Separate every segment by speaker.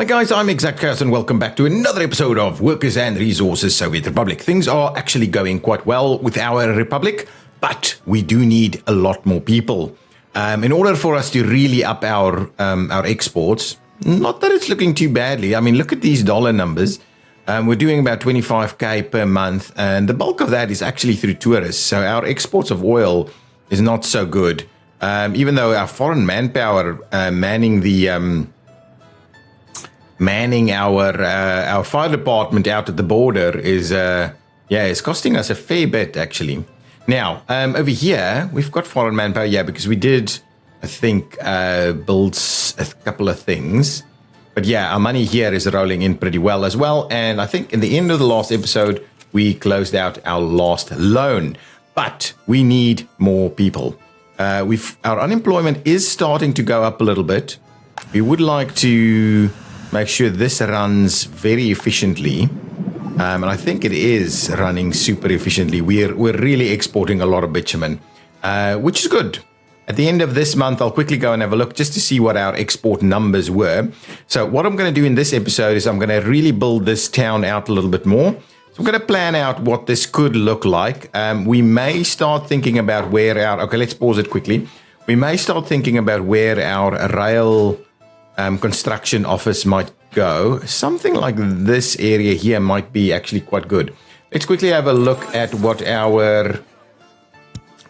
Speaker 1: Hi guys, I'm ExactChaos and welcome back to another episode of Workers and Resources Soviet Republic. Things are actually going quite well with our republic, but we do need a lot more people. In order for us to really up our exports, not that it's looking too badly. I mean, look at these dollar numbers. We're doing about 25k per month, and the bulk of that is actually through tourists. So our exports of oil is not so good. Even though our foreign manpower manning our fire department out at the border is costing us a fair bit actually. Now over here we've got foreign manpower, because we did I think build a couple of things, but our money here is rolling in pretty well as well. And I think in the end of the last episode we closed out our last loan, but we need more people. Our unemployment is starting to go up a little bit. We would like to make sure this runs very efficiently, and I think it is running super efficiently. We're really exporting a lot of bitumen, which is good. At the end of this month, I'll quickly go and have a look just to see what our export numbers were. So what I'm going to do in this episode is I'm going to really build this town out a little bit more. So I'm going to plan out what this could look like. We may start thinking about where let's pause it quickly. We may start thinking about where our rail construction office might go. Something like this area here might be actually quite good. Let's quickly have a look at what our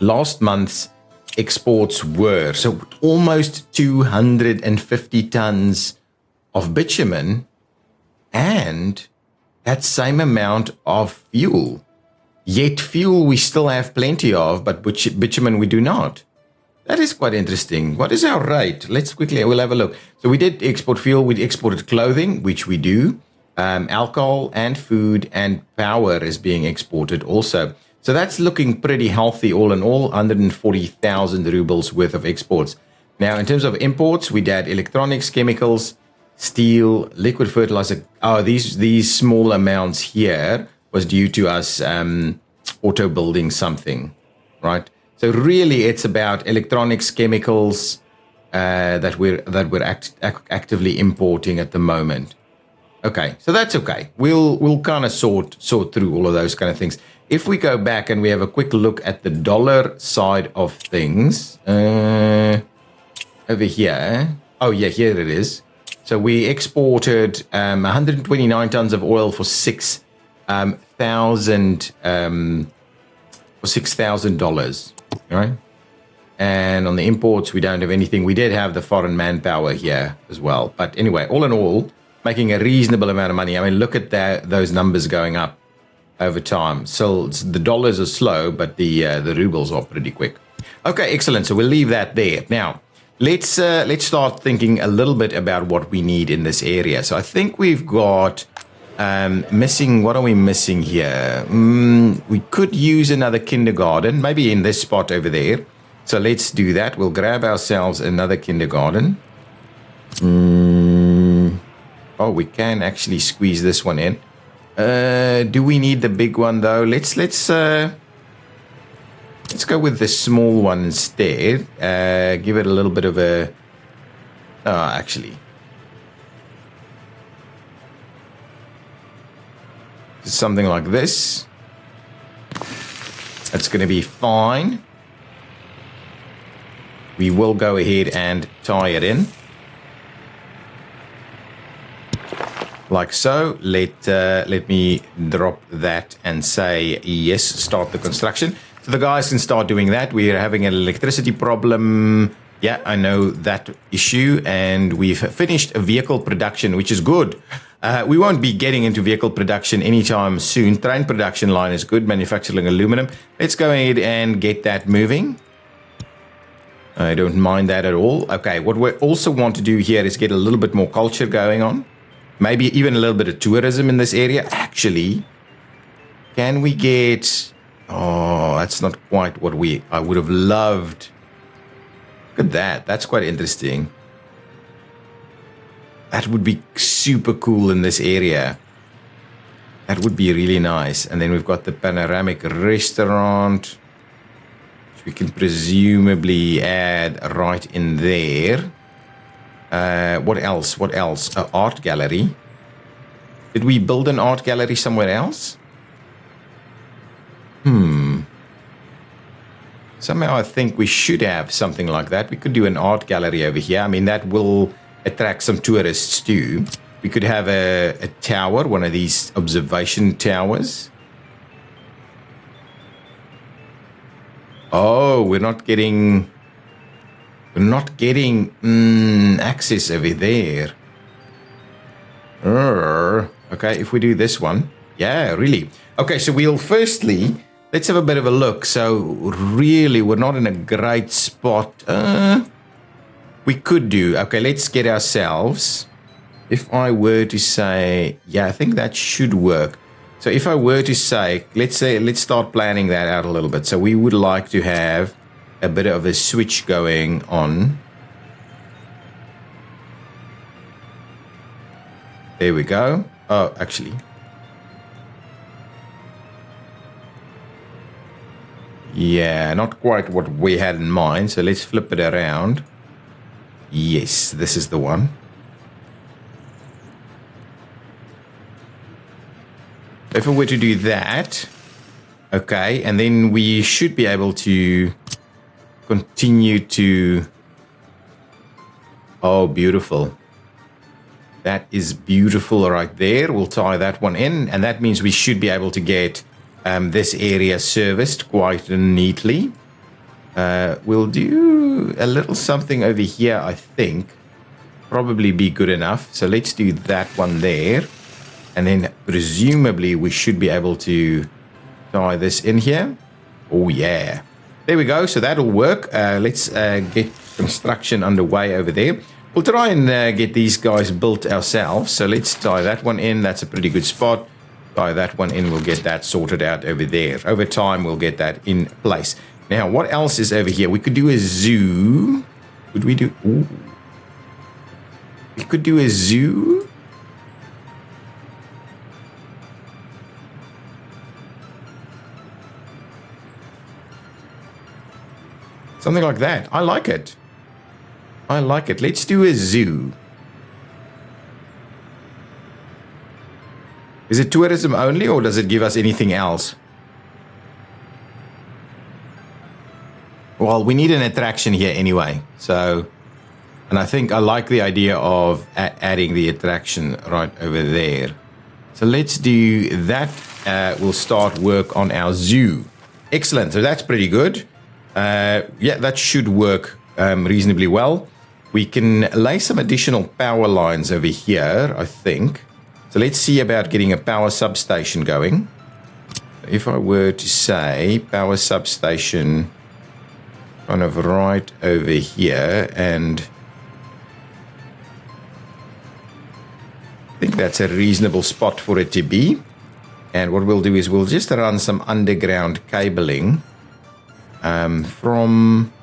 Speaker 1: last month's exports were. So almost 250 tons of bitumen and that same amount of fuel. Yet fuel we still have plenty of, but bitumen we do not. That is quite interesting. What is our rate? We'll have a look. So we did export fuel, we exported clothing, which we do. Alcohol and food and power is being exported also. So that's looking pretty healthy all in all, 140,000 rubles worth of exports. Now, in terms of imports, we did electronics, chemicals, steel, liquid fertilizer. These small amounts here was due to us auto building something, right? So really, it's about electronics, chemicals that we're actively importing at the moment. Okay, so that's okay. We'll kind of sort through all of those kind of things. If we go back and we have a quick look at the dollar side of things over here. Oh yeah, here it is. So we exported 129 tons of oil for $6,000. Right, and on the imports we don't have anything. We did have the foreign manpower here as well, but anyway, all in all, making a reasonable amount of money. I mean, look at those numbers going up over time. So the dollars are slow, but the rubles are pretty quick. Okay, excellent. So we'll leave that there. Now let's start thinking a little bit about what we need in this area. So I think we've got missing. What are we missing here? We could use another kindergarten, maybe in this spot over there. So let's do that. We'll grab ourselves another kindergarten. Oh, we can actually squeeze this one in. Do we need the big one though? Let's go with the small one instead. Give it a little bit of a. Actually. Something like this. That's going to be fine. We will go ahead and tie it in. Like so. Let me drop that and say yes, start the construction. So the guys can start doing that. We are having an electricity problem. Yeah, I know that issue. And we've finished a vehicle production, which is good. We won't be getting into vehicle production anytime soon. Train production line is good. Manufacturing aluminum. Let's go ahead and get that moving. I don't mind that at all. Okay, what we also want to do here is get a little bit more culture going on. Maybe even a little bit of tourism in this area. Actually, can we get... Oh, that's not quite what I would have loved. Look at that. That's quite interesting. That would be super cool in this area. That would be really nice. And then we've got the panoramic restaurant, which we can presumably add right in there. What else? What else? Art gallery. Did we build an art gallery somewhere else? Somehow I think we should have something like that. We could do an art gallery over here. I mean, that will attract some tourists too. We could have a tower, one of these observation towers. Oh, we're not getting access over there. Okay, if we do this one. Yeah, really. Okay, so we'll firstly, let's have a bit of a look. So really, we're not in a great spot. We could do, okay, let's get ourselves, if I were to say, yeah, I think that should work. So if I were to say, let's start planning that out a little bit. So we would like to have a bit of a switch going on. There we go. Oh, actually. Yeah, not quite what we had in mind. So let's flip it around. Yes, this is the one. If we were to do that, okay, and then we should be able to continue to... Oh, beautiful. That is beautiful right there. We'll tie that one in, and that means we should be able to get this area serviced quite neatly. We'll do a little something over here, I think. Probably be good enough. So let's do that one there. And then presumably we should be able to tie this in here. Oh, yeah. There we go. So that'll work. Let's get construction underway over there. We'll try and get these guys built ourselves. So let's tie that one in. That's a pretty good spot. Tie that one in. We'll get that sorted out over there. Over time, we'll get that in place. Now, what else is over here? We could do a zoo. Would we do... Ooh. We could do a zoo. Something like that. I like it. I like it. Let's do a zoo. Is it tourism only, or does it give us anything else? Well, we need an attraction here anyway. So, and I think I like the idea of adding the attraction right over there. So let's do that. We'll start work on our zoo. Excellent. So that's pretty good. Yeah, that should work reasonably well. We can lay some additional power lines over here, I think. So let's see about getting a power substation going. If I were to say power substation kind of right over here, and I think that's a reasonable spot for it to be. And what we'll do is we'll just run some underground cabling from...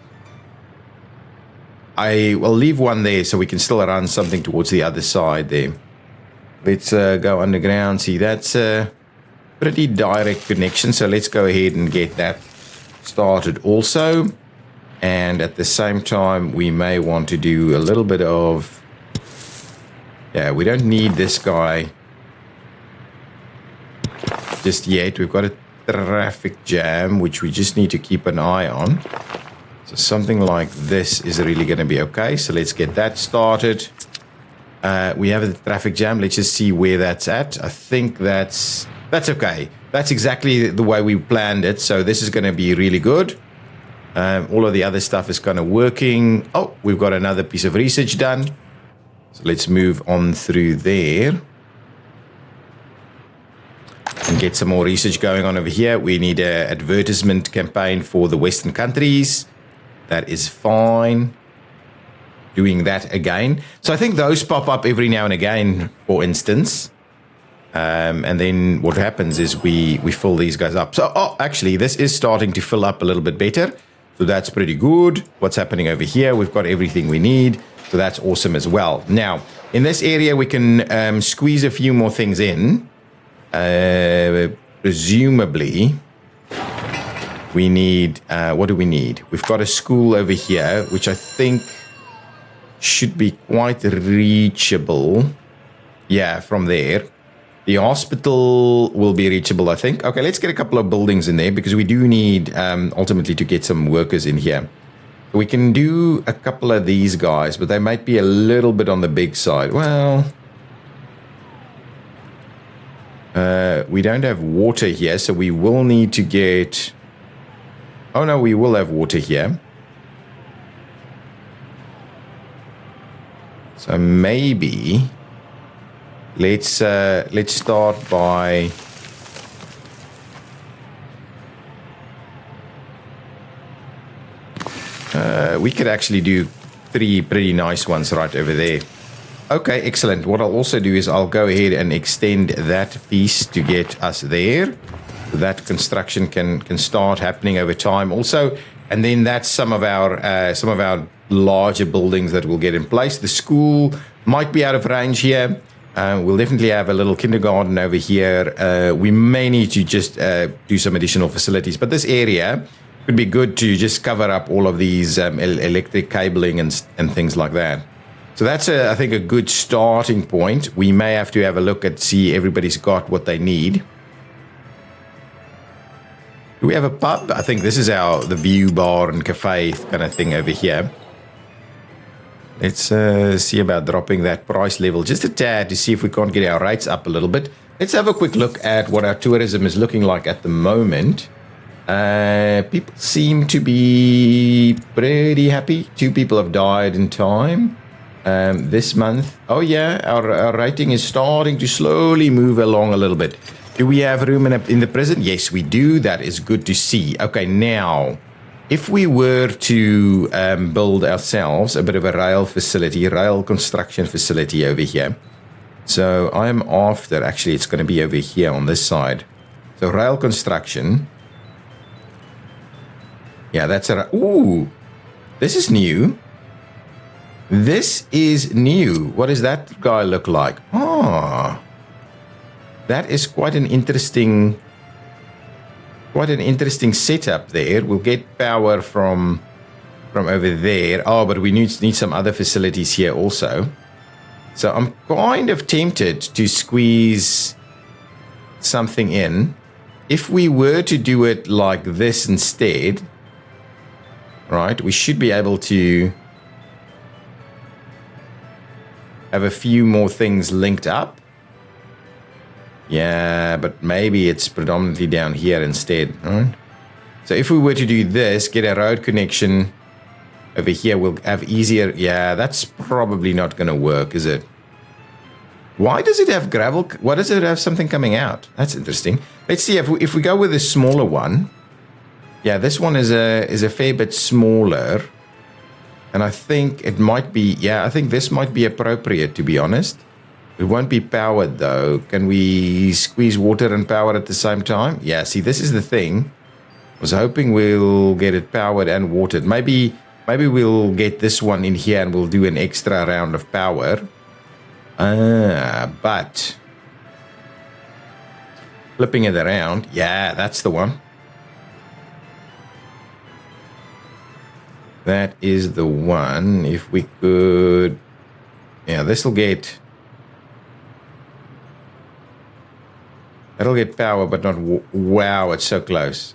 Speaker 1: I will leave one there so we can still run something towards the other side there. Let's go underground. See, that's a pretty direct connection. So let's go ahead and get that started also. And at the same time, we may want to do a little bit of... Yeah, we don't need this guy just yet. We've got a traffic jam, which we just need to keep an eye on. So something like this is really going to be okay. So let's get that started. We have a traffic jam. Let's just see where that's at. I think that's okay. That's exactly the way we planned it. So this is going to be really good. All of the other stuff is kind of working. Oh, we've got another piece of research done. So let's move on through there. And get some more research going on over here. We need an advertisement campaign for the Western countries. That is fine. Doing that again. So I think those pop up every now and again, for instance. And then what happens is we fill these guys up. So, oh, actually, this is starting to fill up a little bit better. So that's pretty good. What's happening over here? We've got everything we need. So that's awesome as well. Now, in this area, we can squeeze a few more things in. Presumably... We need, what do we need? We've got a school over here, which I think should be quite reachable. Yeah, from there. The hospital will be reachable, I think. Okay, let's get a couple of buildings in there because we do need ultimately to get some workers in here. We can do a couple of these guys, but they might be a little bit on the big side. Well, we don't have water here, so we will need to get... Oh no, we will have water here. So maybe let's start by we could actually do 3 pretty nice ones right over there. Okay, excellent. What I'll also do is I'll go ahead and extend that piece to get us there. That construction can start happening over time also, and then that's some of our larger buildings that will get in place. The school might be out of range here. We'll definitely have a little kindergarten over here. We may need to just do some additional facilities, but this area could be good to just cover up all of these electric cabling and things like that. So that's, I think, a good starting point. We may have to have a look at see everybody's got what they need. Do we have a pub? I think this is the view bar and cafe kind of thing over here. Let's see about dropping that price level just a tad to see if we can't get our rates up a little bit. Let's have a quick look at what our tourism is looking like at the moment. People seem to be pretty happy. 2 people have died in time this month. Oh yeah, our rating is starting to slowly move along a little bit. Do we have room in the prison? Yes, we do. That is good to see. Okay, now, if we were to build ourselves a bit of a rail construction facility over here. So I'm after, actually, it's going to be over here on this side. So rail construction. Yeah, that's ooh, this is new. This is new. What does that guy look like? Ah. That is quite an interesting setup there. We'll get power from over there. Oh, but we need some other facilities here also. So I'm kind of tempted to squeeze something in. If we were to do it like this instead, right, we should be able to have a few more things linked up. Yeah, but maybe it's predominantly down here instead, right? So if we were to do this, get a road connection over here, we'll have easier... Yeah, that's probably not going to work, is it? Why does it have gravel? Why does it have something coming out? That's interesting. Let's see, if we go with a smaller one... Yeah, this one is a fair bit smaller. And I think it might be... Yeah, I think this might be appropriate, to be honest. It won't be powered, though. Can we squeeze water and power at the same time? Yeah, see, this is the thing. I was hoping we'll get it powered and watered. Maybe we'll get this one in here and we'll do an extra round of power. But... Flipping it around. Yeah, that's the one. That is the one. If we could... Yeah, this'll get... That'll get power, but not... Wow, it's so close.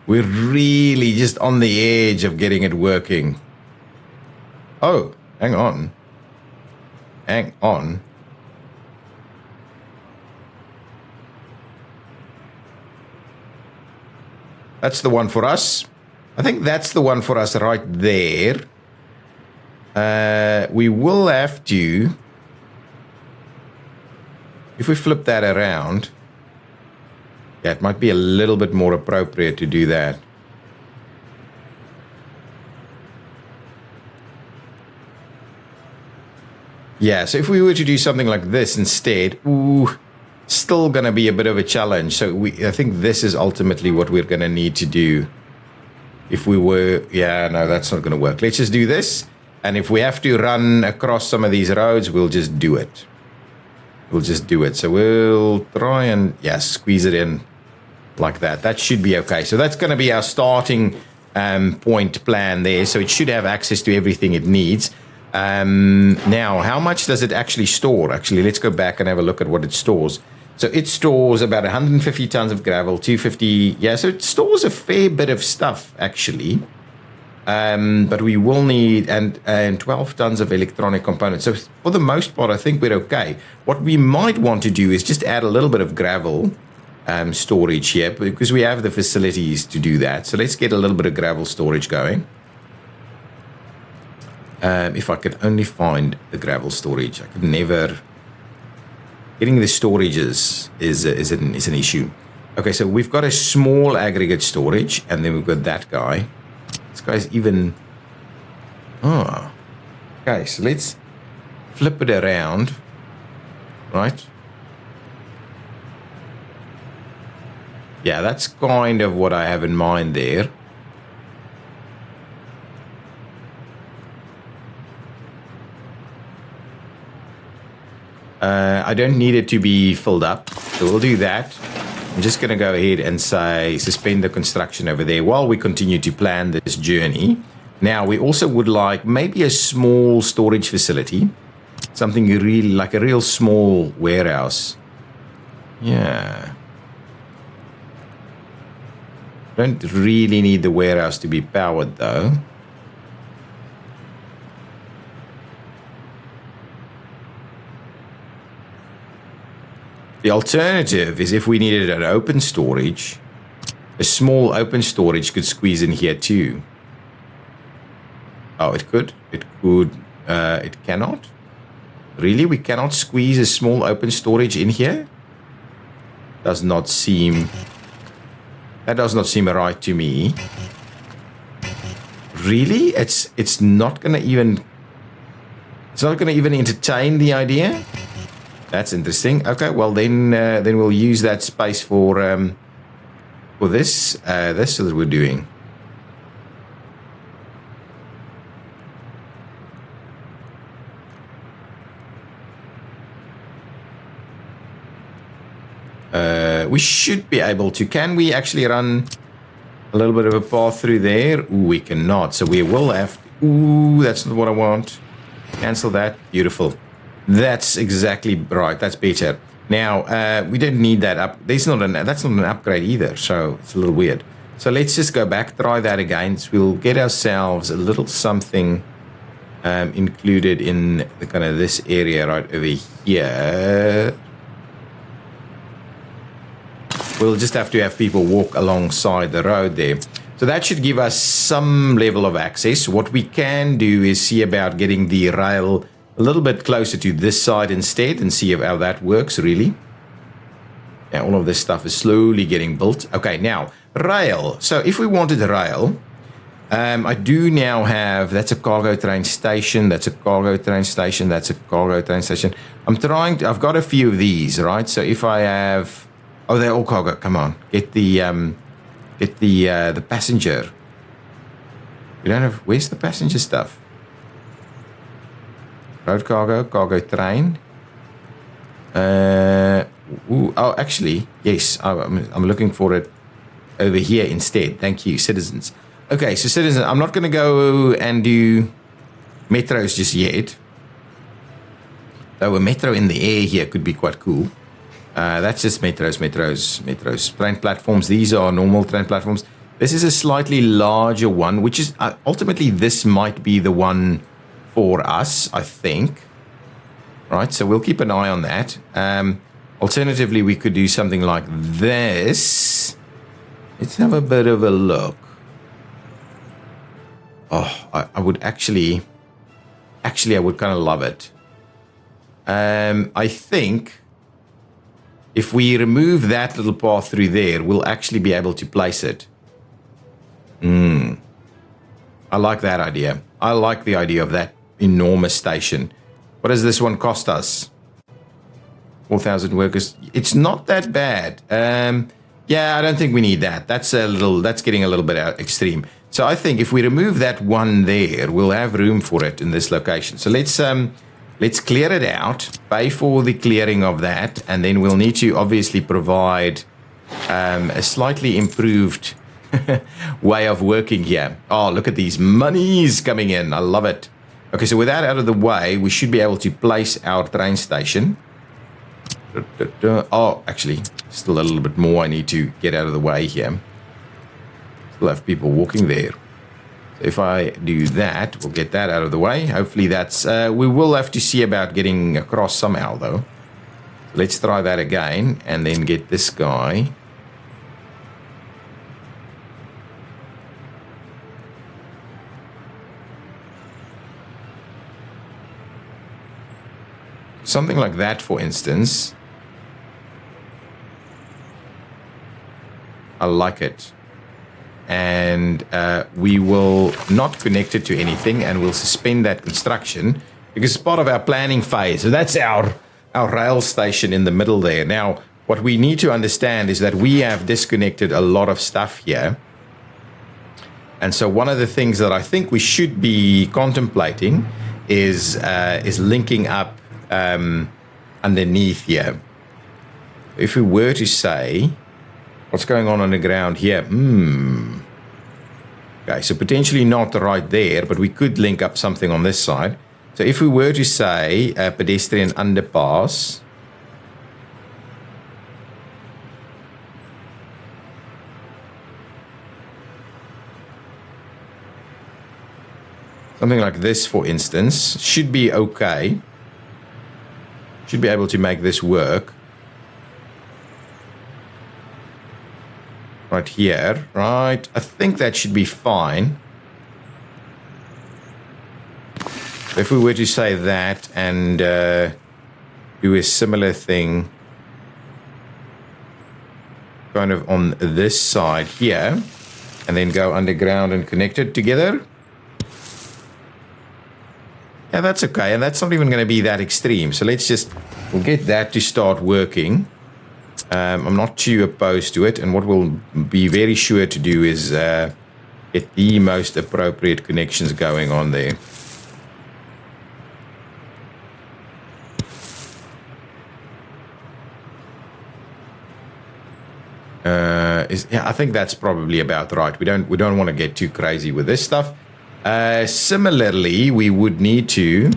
Speaker 1: We're really just on the edge of getting it working. Oh, hang on. Hang on. That's the one for us. I think that's the one for us right there. We will have to... If we flip that around... Yeah, it might be a little bit more appropriate to do that. Yeah, so if we were to do something like this instead... Ooh... Still going to be a bit of a challenge. So I think this is ultimately what we're going to need to do. If we were... Yeah, no, that's not going to work. Let's just do this. And if we have to run across some of these roads, we'll just do it. We'll just do it. So we'll try and, yeah, squeeze it in like that. That should be okay. So that's going to be our starting point plan there, so it should have access to everything it needs. Now, how much does it actually store? Actually, let's go back and have a look at what it stores. So it stores about 150 tons of gravel, 250. Yeah, so it stores a fair bit of stuff, actually. But we will need, and 12 tons of electronic components. So for the most part, I think we're okay. What we might want to do is just add a little bit of gravel storage here, because we have the facilities to do that. So let's get a little bit of gravel storage going. If I could only find the gravel storage, I could never. Getting the storages is an issue. Okay, so we've got a small aggregate storage, and then we've got that guy. This guy's even. Oh, okay. So let's flip it around, right? Yeah, that's kind of what I have in mind there. I don't need it to be filled up, so we'll do that. I'm just going to go ahead and say suspend the construction over there while we continue to plan this journey. Now, we also would like maybe a small storage facility, something really like a real small warehouse. Yeah. Don't really need the warehouse to be powered, though. The alternative is if we needed an open storage, a small open storage could squeeze in here too. Oh, it could. It could. It cannot. Really? We cannot squeeze a small open storage in here? Does not seem... That does not seem right to me. Really? It's not going to even... It's not going to even entertain the idea? That's interesting. Okay, well then we'll use that space for this. This is what we're doing. We should be able to. Can we actually run a little bit of a path through there? Ooh, we cannot. So we will have. Ooh, that's not what I want. Cancel that. Beautiful. That's exactly right. That's better. Now, we don't need that up. That's not an upgrade either, so it's a little weird. So let's just go back, try that again. So we'll get ourselves a little something included in the kind of this area right over here. We'll just have to have people walk alongside the road there. So that should give us some level of access. What we can do is see about getting the rail a little bit closer to this side instead and see how that works, really. Yeah, all of this stuff is slowly getting built. Okay, now, rail. So if we wanted rail, I do now have, that's a cargo train station, that's a cargo train station, that's a cargo train station. I've got a few of these, right? So if I have, oh, they're all cargo, come on. Get the passenger. We don't have, where's the passenger stuff? Road cargo, cargo train. Oh, actually, yes, I'm looking for it over here instead. Thank you, citizens. Okay, so citizens, I'm not going to go and do metros just yet. Though a metro in the air here could be quite cool. That's just metros. Train platforms, these are normal train platforms. This is a slightly larger one, which is ultimately this might be the one for us, I think. Right, so we'll keep an eye on that. Alternatively, we could do something like this. Let's have a bit of a look. Oh, I would actually, I would kind of love it. I think if we remove that little path through there, we'll actually be able to place it. I like that idea. I like the idea of that enormous station. What does this one cost us? 4,000 workers. It's not that bad. Yeah, I don't think we need that. That's getting a little bit extreme. So I think if we remove that one there, we'll have room for it in this location. So let's clear it out, pay for the clearing of that, and then we'll need to obviously provide a slightly improved way of working here. Oh, look at these monies coming in. I love it. Okay, so with that out of the way, we should be able to place our train station. Oh, actually, still a little bit more I need to get out of the way here. Still have people walking there. So if I do that, we'll get that out of the way. Hopefully that's... we will have to see about getting across somehow, though. Let's try that again, and then get this guy... Something like that, for instance. I like it. And we will not connect it to anything, and we'll suspend that construction because it's part of our planning phase. So that's our rail station in the middle there. Now, what we need to understand is that we have disconnected a lot of stuff here. And so one of the things that I think we should be contemplating is linking up underneath here. If we were to say, what's going on the ground here? Okay, so potentially not right there, but we could link up something on this side. So if we were to say a pedestrian underpass, something like this, for instance, should be okay. Should be able to make this work. Right here, right? I think that should be fine. If we were to say that and do a similar thing kind of on this side here, and then go underground and connect it together. Yeah, that's okay, and that's not even going to be that extreme. So we'll get that to start working. I'm not too opposed to it, and what we'll be very sure to do is get the most appropriate connections going on there. Yeah, I think that's probably about right. We don't want to get too crazy with this stuff. Similarly, we would need to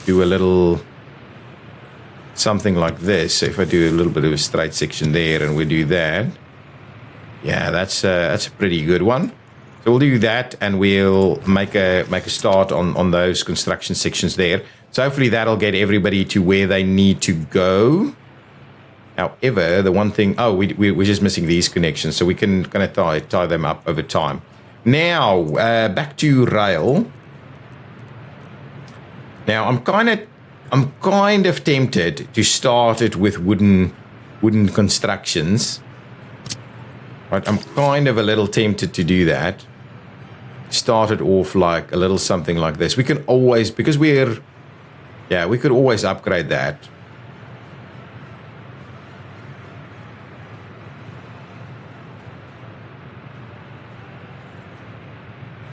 Speaker 1: do a little something like this. So if I do a little bit of a straight section there and we do that, yeah, that's a pretty good one. So we'll do that, and we'll make a start on those construction sections there. So hopefully that'll get everybody to where they need to go. However, the one thing, we're just missing these connections, so we can kind of tie them up over time. Now, back to rail. Now, I'm kind of tempted to start it with wooden constructions. Right, I'm kind of a little tempted to do that. Start it off like a little something like this. We can always, because we could always upgrade that.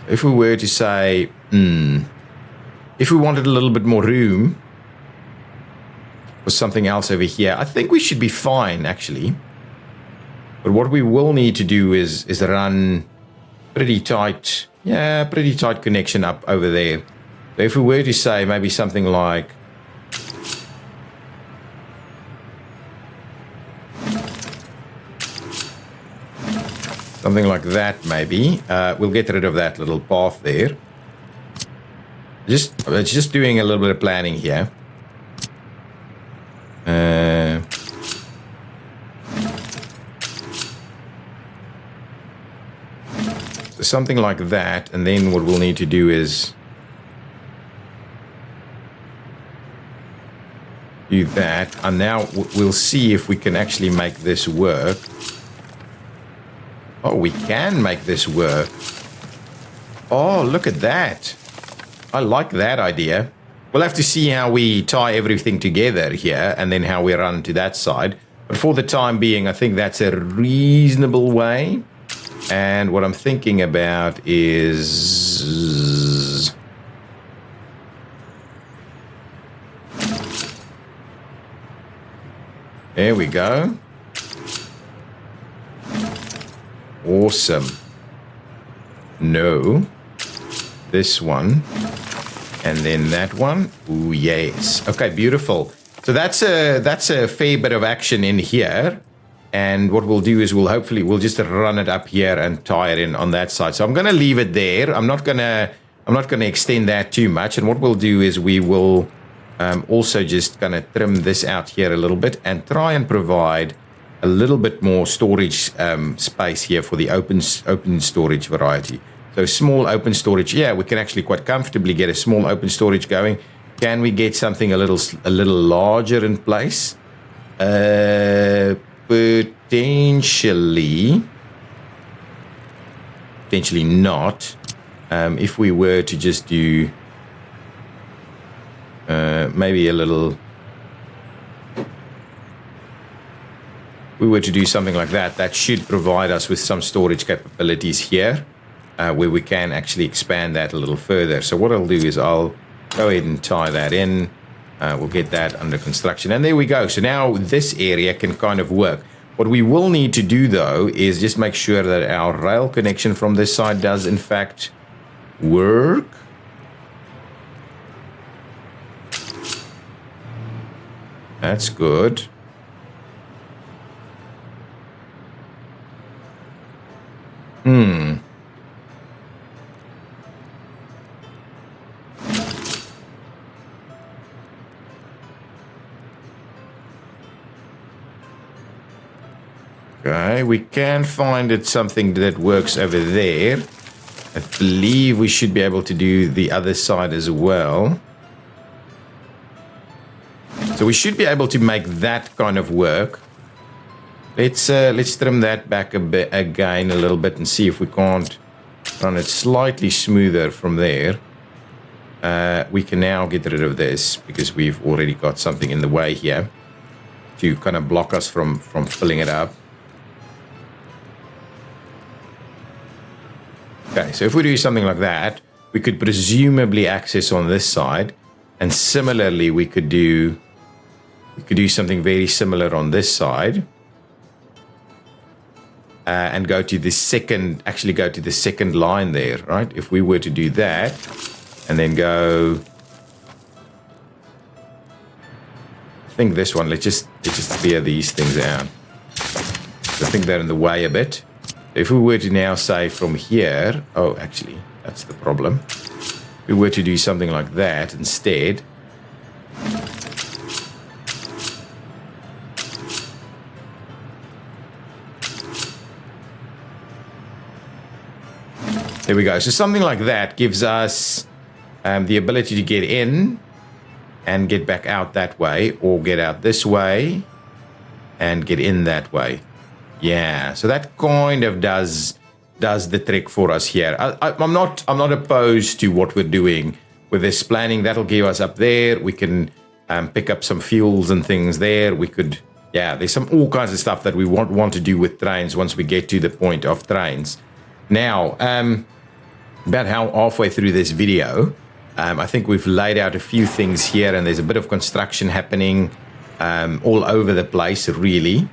Speaker 1: If we were to say, if we wanted a little bit more room for something else over here, I think we should be fine, actually. But what we will need to do is run pretty tight connection up over there. So if we were to say maybe something like, that, maybe. We'll get rid of that little path there. Just doing a little bit of planning here. So something like that, and then what we'll need to do is do that. And now we'll see if we can actually make this work. Oh, we can make this work. Oh, look at that. I like that idea. We'll have to see how we tie everything together here and then how we run to that side. But for the time being, I think that's a reasonable way. And what I'm thinking about is... There we go. Awesome. No. This one. And then that one. Ooh, yes. Okay, beautiful. So that's a fair bit of action in here. And what we'll do is we'll just run it up here and tie it in on that side. So I'm going to leave it there. I'm not going to extend that too much. And what we'll do is we will also just kind of trim this out here a little bit and try and provide a little bit more storage space here for the open storage variety. So small open storage, yeah, we can actually quite comfortably get a small open storage going. Can we get something a little larger in place? Potentially not. If we were to just do maybe a little, we were to do something like that, that should provide us with some storage capabilities here, where we can actually expand that a little further. So what I'll do is I'll go ahead and tie that in. We'll get that under construction. And there we go. So now this area can kind of work. What we will need to do, though, is just make sure that our rail connection from this side does, in fact, work. That's good. Okay, we can find it something that works over there. I believe we should be able to do the other side as well. So we should be able to make that kind of work. Let's trim that back a bit again, a little bit, and see if we can't run it slightly smoother from there. We can now get rid of this because we've already got something in the way here to kind of block us from filling it up. Okay, so if we do something like that, we could presumably access on this side, and similarly we could do something very similar on this side, and go to the second line there, right? If we were to do that, and then go, I think this one, let's just clear these things out. I think they're in the way a bit. If we were to now say from here, oh, actually, that's the problem. If we were to do something like that instead, there we go. So something like that gives us the ability to get in and get back out that way, or get out this way and get in that way. Yeah, so that kind of does the trick for us here. I'm not opposed to what we're doing with this planning. That'll give us up there. We can pick up some fuels and things there. We could, yeah, there's all kinds of stuff that we want to do with trains once we get to the point of trains. Now, about halfway through this video, I think we've laid out a few things here, and there's a bit of construction happening all over the place, really.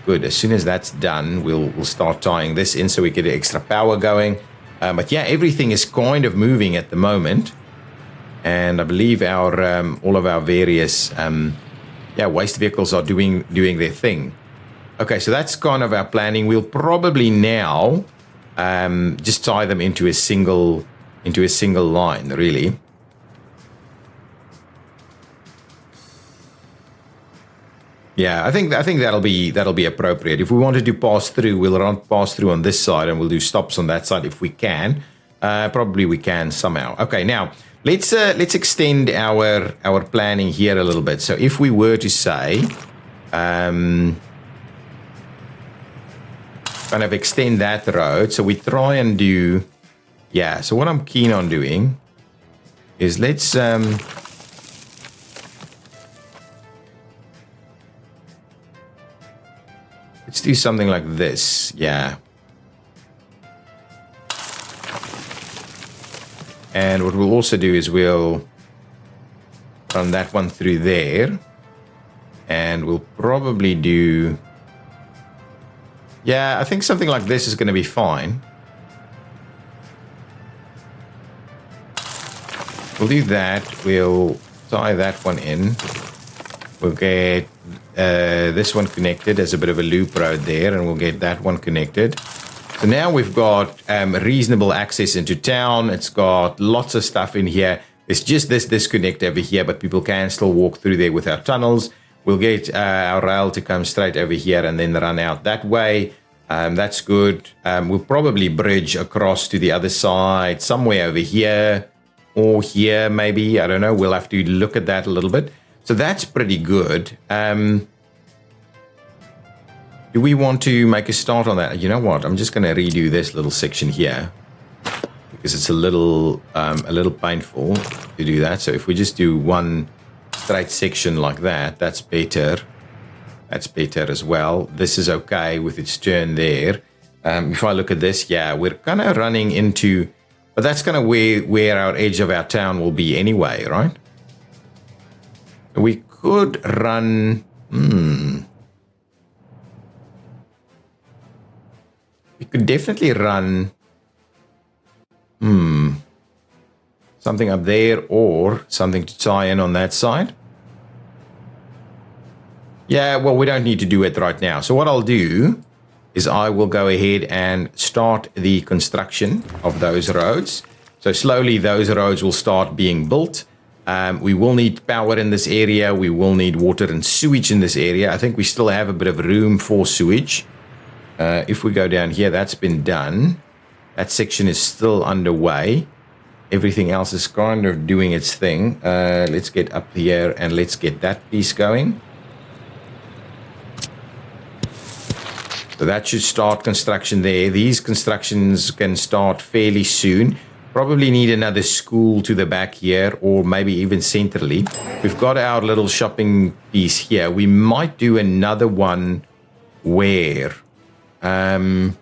Speaker 1: Good. As soon as that's done, we'll start tying this in so we get extra power going. But yeah, everything is kind of moving at the moment, and I believe our all of our various waste vehicles are doing their thing. Okay, so that's kind of our planning. We'll probably now just tie them into a single line, really. Yeah, I think that'll be appropriate. If we wanted to pass through, we'll pass through on this side, and we'll do stops on that side if we can. Probably we can somehow. Okay, now let's extend our planning here a little bit. So if we were to say, kind of extend that road, so we try and do, yeah. So what I'm keen on doing is let's do something like this, yeah. And what we'll also do is we'll run that one through there, and we'll probably do Yeah, I think something like this is going to be fine. We'll do that. We'll tie that one in. We'll get this one connected as a bit of a loop road there, and we'll get that one connected. So now we've got reasonable access into town. It's got lots of stuff in here. It's just this disconnect over here, but people can still walk through there with our tunnels. We'll get our rail to come straight over here and then run out that way. That's good. We'll probably bridge across to the other side, somewhere over here or here maybe. I don't know. We'll have to look at that a little bit. So that's pretty good. Do we want to make a start on that? You know what? I'm just going to redo this little section here because it's a little painful to do that. So if we just do one straight section like that, that's better. That's better as well. This is okay with its turn there. If I look at this, yeah, we're kind of running into, but that's kind of where our edge of our town will be anyway, right? We could run. We could definitely run something up there or something to tie in on that side. Yeah, well, we don't need to do it right now. So what I'll do is I will go ahead and start the construction of those roads. So slowly those roads will start being built. We will need power in this area. We will need water and sewage in this area. I think we still have a bit of room for sewage. If we go down here, that's been done. That section is still underway. Everything else is kind of doing its thing. Let's get up here and let's get that piece going. So that should start construction there. These constructions can start fairly soon. Probably need another school to the back here, or maybe even centrally. We've got our little shopping piece here. We might do another one where... I'm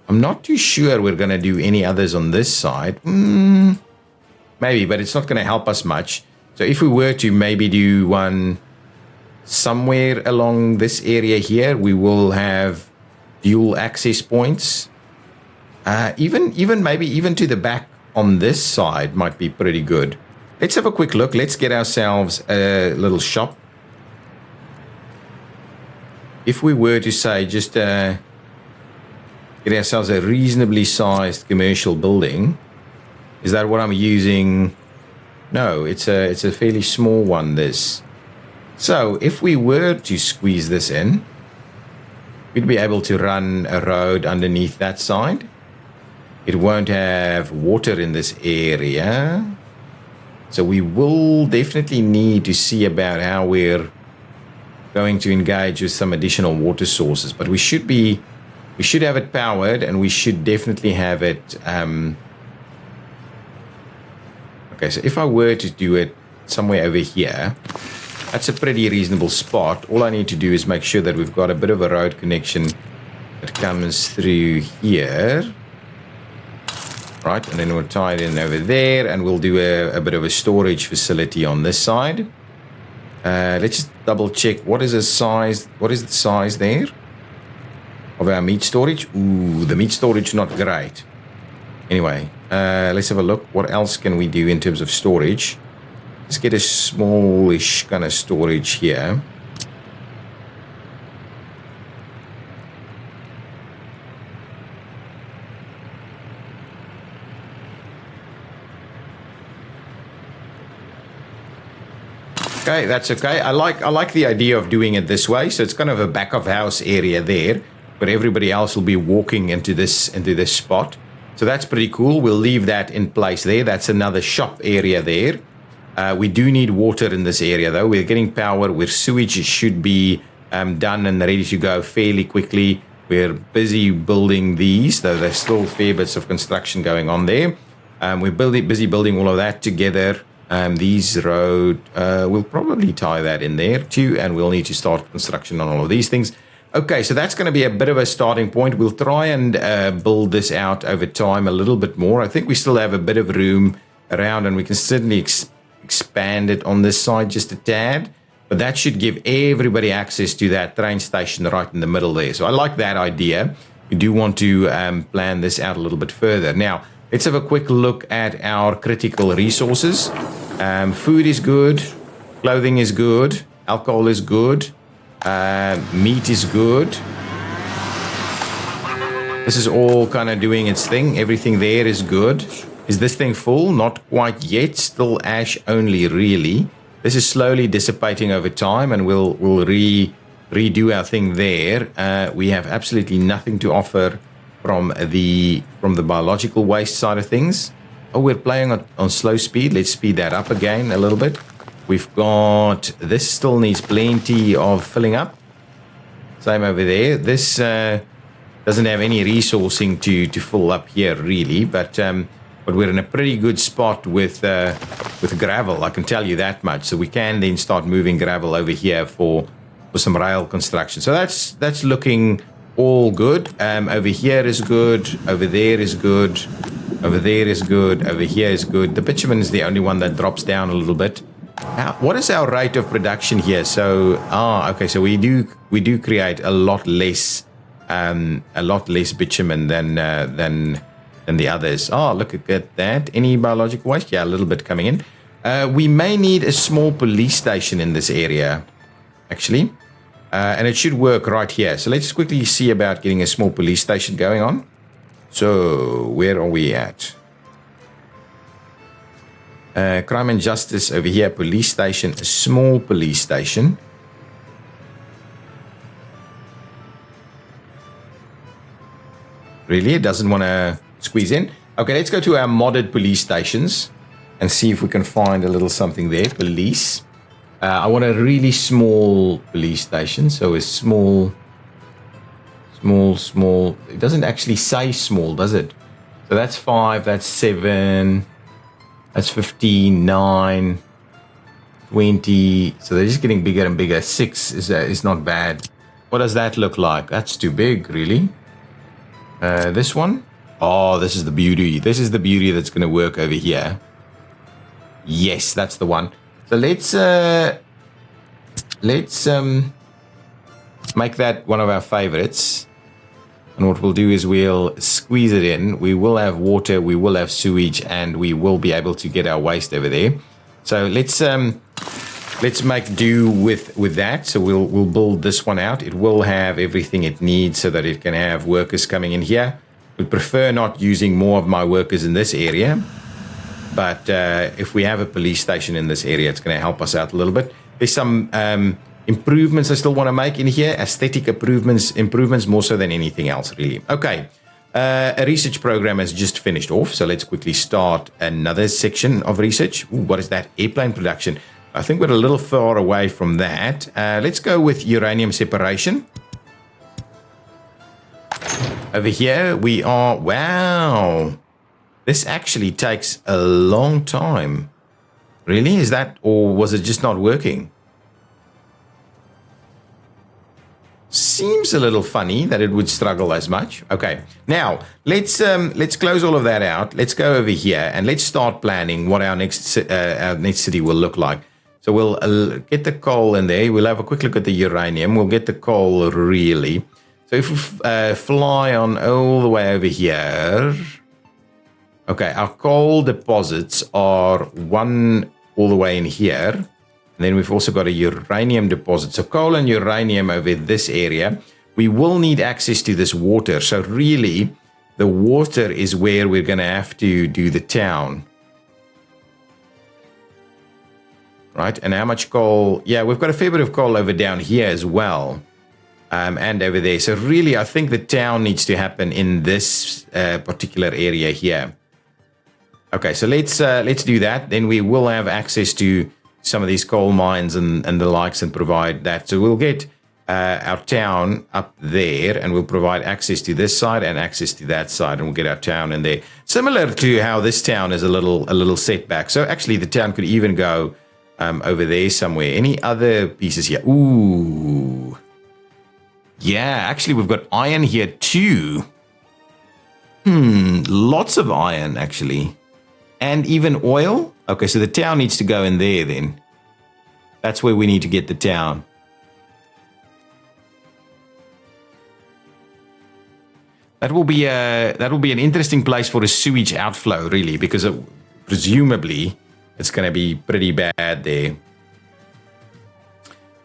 Speaker 1: not too sure we're going to do any others on this side. Maybe, but it's not going to help us much. So if we were to maybe do one somewhere along this area here, we will have dual access points. Maybe even to the back on this side might be pretty good. Let's have a quick look. Let's get ourselves a little shop. If we were to say just get ourselves a reasonably sized commercial building, is that what I'm using? No, it's a fairly small one, this. So if we were to squeeze this in, we'd be able to run a road underneath that side. It won't have water in this area. So we will definitely need to see about how we're going to engage with some additional water sources. But we should have it powered, and we should definitely have it. Okay, so if I were to do it somewhere over here, that's a pretty reasonable spot. All I need to do is make sure that we've got a bit of a road connection that comes through here. Right, and then we'll tie it in over there, and we'll do a bit of a storage facility on this side. Let's just double check. What is the size there of our meat storage? Ooh, the meat storage not great. Anyway, let's have a look. What else can we do in terms of storage? Let's get a smallish kind of storage here. Okay, that's okay. I like the idea of doing it this way. So it's kind of a back of house area there, but everybody else will be walking into this spot. So that's pretty cool. We'll leave that in place there. That's another shop area there. We do need water in this area though. We're getting power. Where sewage should be done and ready to go fairly quickly. We're busy building these, though there's still fair bits of construction going on there. We're busy building all of that together. These road, we'll probably tie that in there too, and we'll need to start construction on all of these things. Okay, so that's going to be a bit of a starting point. We'll try and build this out over time a little bit more. I think we still have a bit of room around, and we can certainly expand it on this side just a tad. but that should give everybody access to that train station right in the middle there. So I like that idea. We do want to plan this out a little bit further. Now, let's have a quick look at our critical resources. Food is good. Clothing is good. Alcohol is good. Meat is good. This is all kind of doing its thing. Everything there is good. Is this thing full? Not quite yet. Still ash only, really. This is slowly dissipating over time, and we'll redo our thing there. We have absolutely nothing to offer from the biological waste side of things. Oh, we're playing on slow speed. Let's speed that up again a little bit. We've got, this still needs plenty of filling up. Same over there. This doesn't have any resourcing to fill up here really, but we're in a pretty good spot with gravel. I can tell you that much. So we can then start moving gravel over here for some rail construction. So that's looking all good. Over here is good. Over there is good. Over there is good. Over here is good. The bitumen is the only one that drops down a little bit. What is our rate of production here? So, okay. So we do create a lot less bitumen than the others. Oh, look at that. Any biological waste? Yeah, a little bit coming in. We may need a small police station in this area, actually. And it should work right here. So let's quickly see about getting a small police station going on. So, where are we at? Crime and justice over here, police station, a small police station. Really? It doesn't want to squeeze in? Okay, let's go to our modded police stations and see if we can find a little something there. Police. I want a really small police station. So a small. It doesn't actually say small, does it? So that's 5, that's 7, that's 15, 9, 20. So they're just getting bigger and bigger. 6 is not bad. What does that look like? That's too big, really. This one? Oh, this is the beauty. This is the beauty that's going to work over here. Yes, that's the one. So let's make that one of our favorites. And what we'll do is we'll squeeze it in. We will have water, we will have sewage, and we will be able to get our waste over there. So let's make do with that. So we'll build this one out. It will have everything it needs so that it can have workers coming in here. Would prefer not using more of my workers in this area. But if we have a police station in this area, it's going to help us out a little bit. There's some improvements I still want to make in here. Aesthetic improvements more so than anything else, really. Okay. A research program has just finished off. So let's quickly start another section of research. Ooh, what is that? Airplane production. I think we're a little far away from that. Let's go with uranium separation. Over here we are. Wow. This actually takes a long time. Really? Is that, or was it just not working? Seems a little funny that it would struggle as much. Okay, now let's close all of that out. Let's go over here and let's start planning what our next city will look like. So we'll get the coal in there. We'll have a quick look at the uranium. We'll get the coal really. So if we fly on all the way over here. Okay, our coal deposits are one all the way in here. And then we've also got a uranium deposit. So coal and uranium over this area. We will need access to this water. So really, the water is where we're going to have to do the town. Right, and how much coal? Yeah, we've got a fair bit of coal over down here as well. And over there. So really, I think the town needs to happen in this particular area here. Okay, so let's do that. Then we will have access to some of these coal mines and the likes and provide that. So we'll get our town up there and we'll provide access to this side and access to that side, and we'll get our town in there. Similar to how this town is a little setback. So actually the town could even go over there somewhere. Any other pieces here? Ooh. Yeah, actually we've got iron here too. Lots of iron actually. And even oil. Okay, so the town needs to go in there then. That's where we need to get the town. That will be an interesting place for a sewage outflow, really, because presumably it's going to be pretty bad there.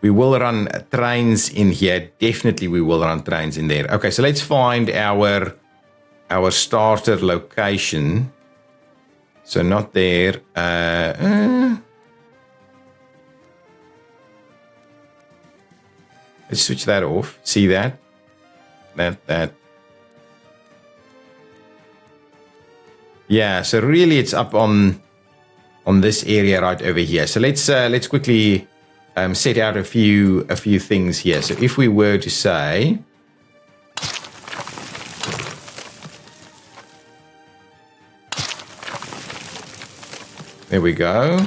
Speaker 1: We will run trains in here. Definitely we will run trains in there. Okay, so let's find our starter location. So not there. Let's switch that off. See that? That. Yeah, so really it's up on this area right over here. So let's quickly set out a few things here. So if we were to say, there we go,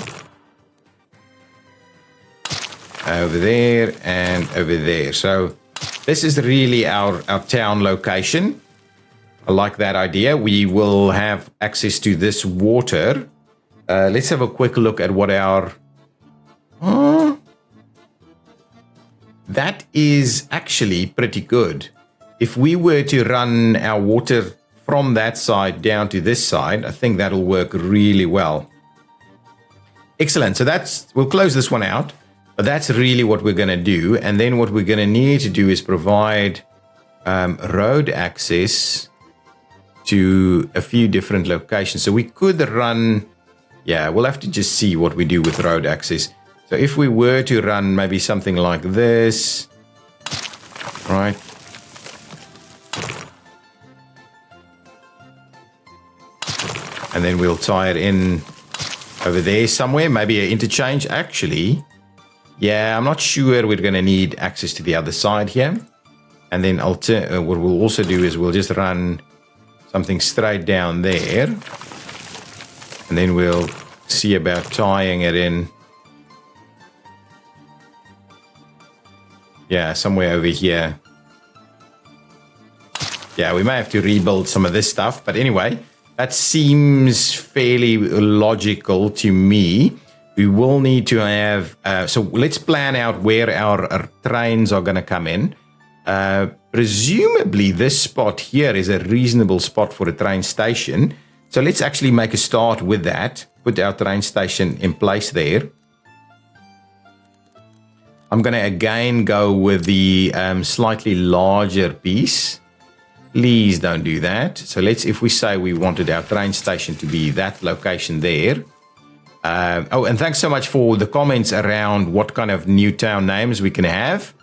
Speaker 1: over there and over there. So this is really our town location. I like that idea. We will have access to this water. Let's have a quick look at what our... that is actually pretty good. If we were to run our water from that side down to this side, I think that'll work really well. Excellent. So we'll close this one out, but that's really what we're going to do. And then what we're going to need to do is provide road access to a few different locations. So we could run, we'll have to just see what we do with road access. So if we were to run maybe something like this, right? And then we'll tie it in over there somewhere, maybe an interchange. Actually, I'm not sure we're going to need access to the other side here. And then what we'll also do is we'll just run something straight down there, and then we'll see about tying it in. Somewhere over here. We may have to rebuild some of this stuff, but anyway, that seems fairly logical to me. We will need to have, so let's plan out where our trains are going to come in. Presumably this spot here is a reasonable spot for a train station. So let's actually make a start with that. Put our train station in place there. I'm going to again go with the slightly larger piece. Please don't do that. So if we say we wanted our train station to be that location there. And thanks so much for the comments around what kind of new town names we can have.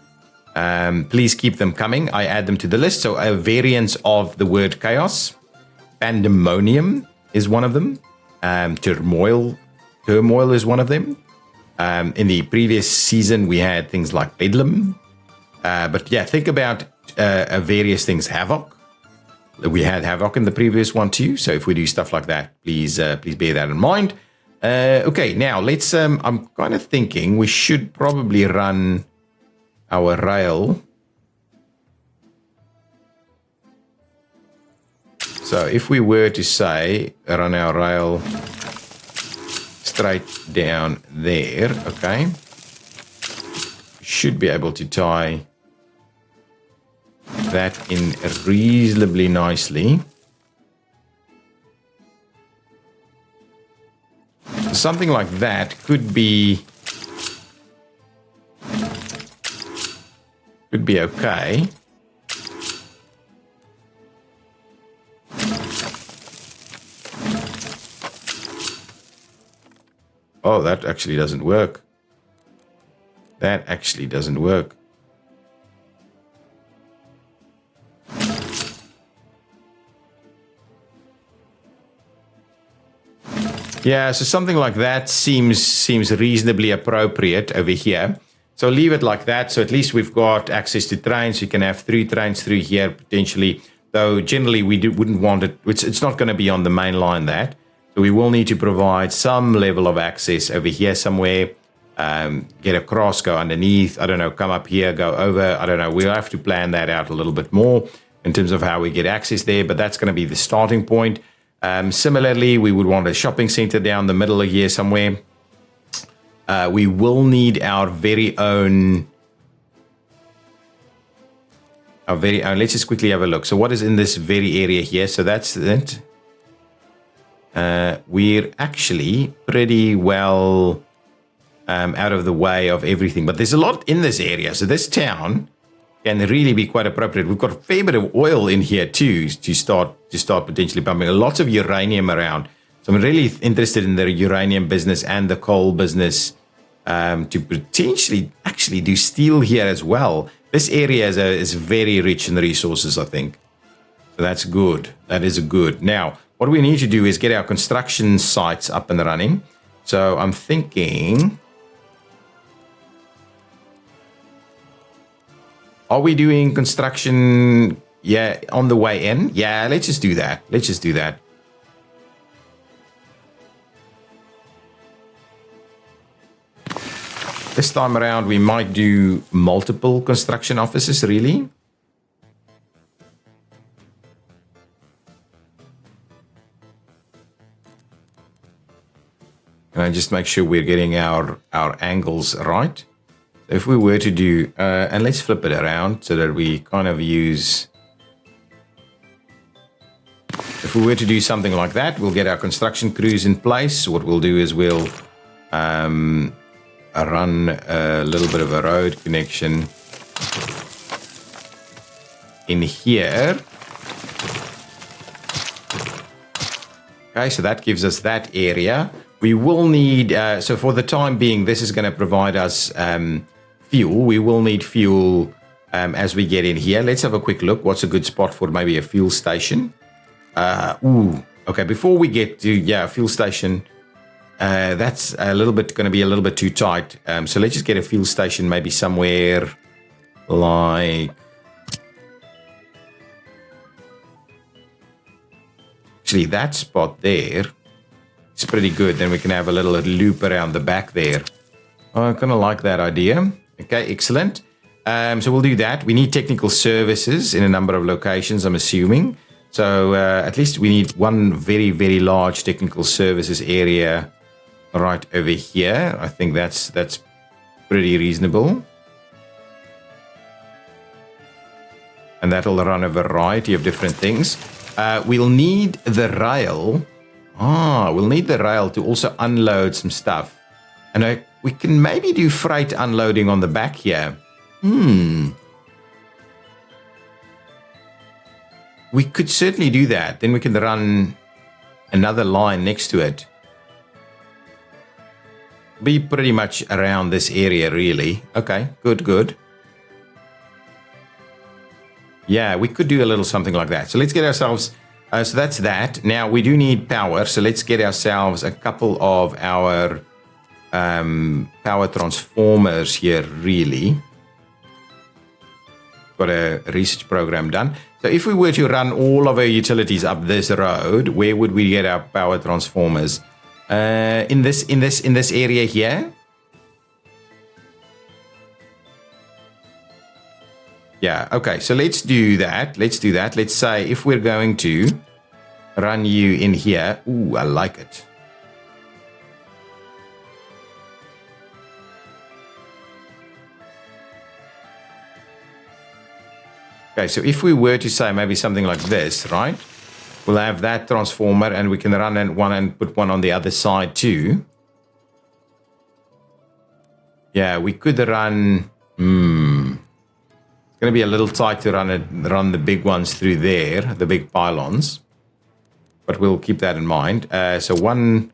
Speaker 1: Please keep them coming. I add them to the list. So a variance of the word chaos. Pandemonium is one of them. Turmoil is one of them. In the previous season, we had things like Bedlam. But think about various things. Havoc. We had Havoc in the previous one too. So if we do stuff like that, please bear that in mind. Okay, now let's... I'm kind of thinking we should probably run our rail. So if we were to say run our rail straight down there, okay, should be able to tie that in reasonably nicely. Something like that could be okay. Oh, that actually doesn't work. That actually doesn't work. Yeah, so something like that seems reasonably appropriate over here. So leave it like that. So at least we've got access to trains. We can have 3 trains through here potentially. Though generally we wouldn't want it. It's not going to be on the main line that. So we will need to provide some level of access over here somewhere. Get across, go underneath. I don't know, come up here, go over. I don't know. We'll have to plan that out a little bit more in terms of how we get access there. But that's going to be the starting point. Similarly, we would want a shopping center down the middle of here somewhere. We will need our very own. Let's just quickly have a look. So what is in this very area here? So that's it. We're actually pretty well out of the way of everything, but there's a lot in this area. So this town can really be quite appropriate. We've got a fair bit of oil in here too to start potentially pumping. Lots of uranium around. So I'm really interested in the uranium business and the coal business to potentially actually do steel here as well. This area is very rich in resources, I think. So that's good. That is good. Now, what we need to do is get our construction sites up and running. So I'm thinking, are we doing construction, on the way in? Yeah, let's just do that. This time around, we might do multiple construction offices, really. And just make sure we're getting our angles right. If we were to do, and let's flip it around so that we kind of use, if we were to do something like that, we'll get our construction crews in place. What we'll do is we'll run a little bit of a road connection in here. Okay, so that gives us that area. We will need, so for the time being, this is going to provide us fuel. We will need fuel as we get in here. Let's have a quick look. What's a good spot for maybe a fuel station? Okay, before we get to, a fuel station, that's going to be a little bit too tight. So let's just get a fuel station maybe somewhere like, actually that spot there is pretty good. Then we can have a little loop around the back there. I kind of like that idea. Okay, excellent. So we'll do that. We need technical services in a number of locations, I'm assuming. So at least we need one very, very large technical services area right over here. I think that's pretty reasonable. And that'll run a variety of different things. We'll need the rail. We'll need the rail to also unload some stuff. And we can maybe do freight unloading on the back here. We could certainly do that. Then we can run another line next to it. Be pretty much around this area, really. Okay, good. Yeah, we could do a little something like that. So let's get ourselves, so that's that. Now we do need power. So let's get ourselves a couple of our power transformers here, really. Got a research program done. So if we were to run all of our utilities up this road, where would we get our power transformers? In this area here. Yeah, okay, so let's do that. Let's say if we're going to run you in here. Ooh, I like it. Okay, so if we were to say maybe something like this, right? We'll have that transformer and we can run one and put one on the other side too. Yeah, we could run... It's going to be a little tight to run the big ones through there, the big pylons. But we'll keep that in mind. So one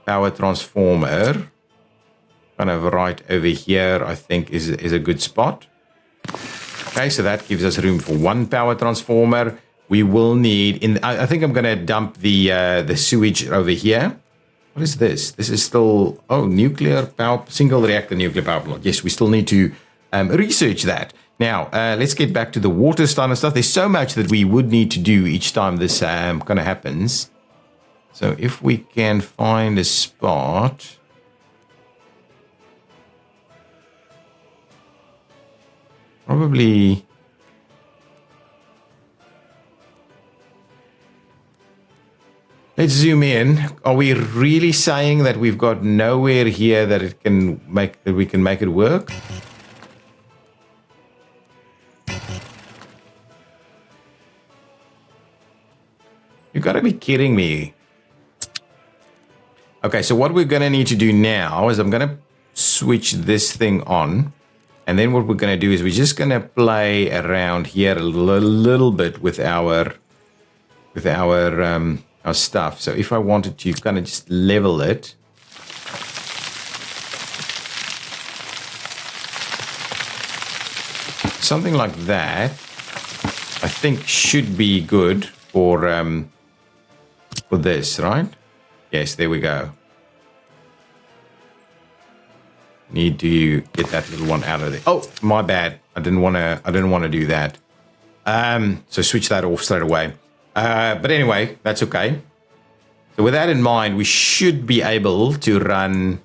Speaker 1: power transformer kind of right over here, I think is a good spot. Okay, so that gives us room for one power transformer. We will need, I think I'm going to dump the sewage over here. What is this? This is still, nuclear power, single reactor nuclear power plant. Yes, we still need to research that. Now, let's get back to the water standard stuff. There's so much that we would need to do each time this kind of happens. So if we can find a spot... Probably... Let's zoom in. Are we really saying that we've got nowhere here that we can make it work? You gotta be kidding me. Okay, so what we're gonna need to do now is I'm gonna switch this thing on, and then what we're gonna do is we're just gonna play around here a little bit with our stuff. So if I wanted to kind of just level it, something like that, I think should be good for this, right? Yes, there we go. Need to get that little one out of there. Oh, my bad. I didn't want to do that. So switch that off straight away. But anyway, that's okay. So with that in mind, we should be able to run